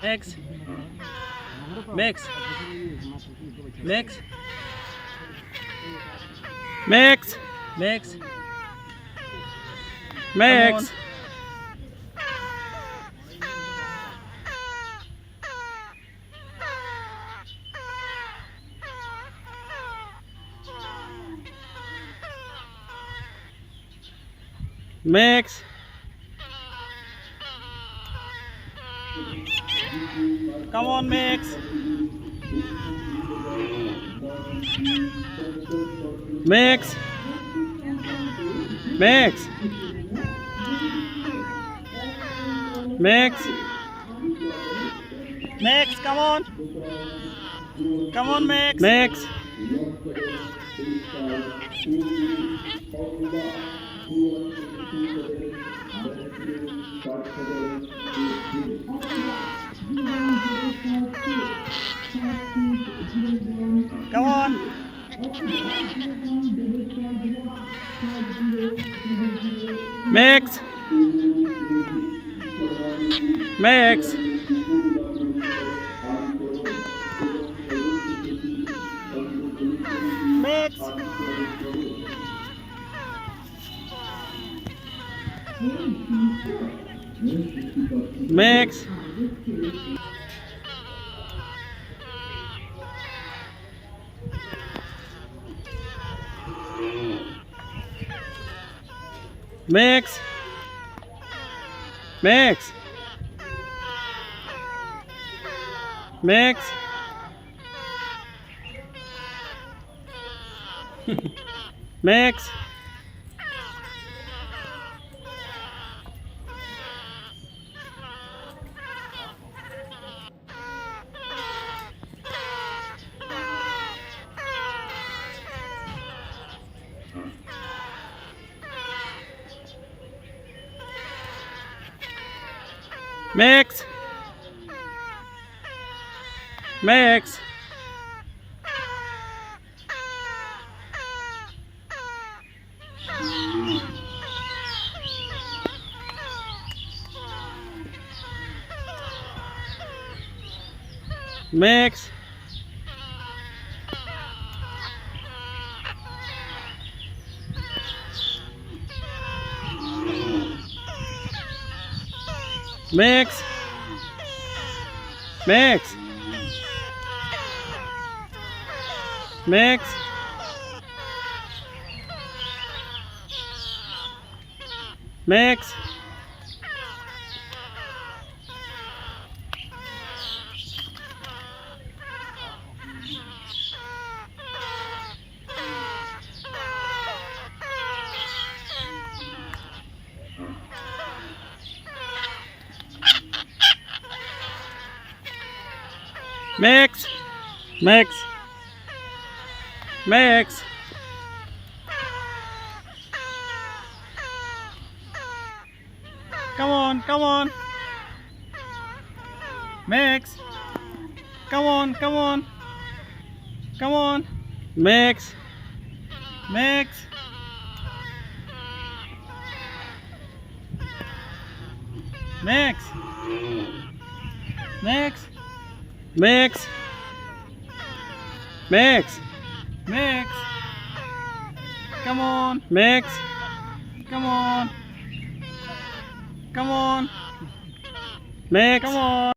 Mix. Mix. Mix. Mix. Mix. Mix. Mix. Come on, mix. Mix. Mix. Mix. Mix, come on. Come on, mix. Mix. Come on. Mix. Mix. Mix. Mix. Mix. Mix. Mix. Mix. Mix. Mix. Mix. Mix. Mix. Mix. Mix. Mix. Mix. Mix. Come on, come on. Mix. Come on, come on. Come on. Mix. Mix. Mix. Mix. Mix. Mix. Mix. Come on. Mix. Come on. Come on. Mix. Come on.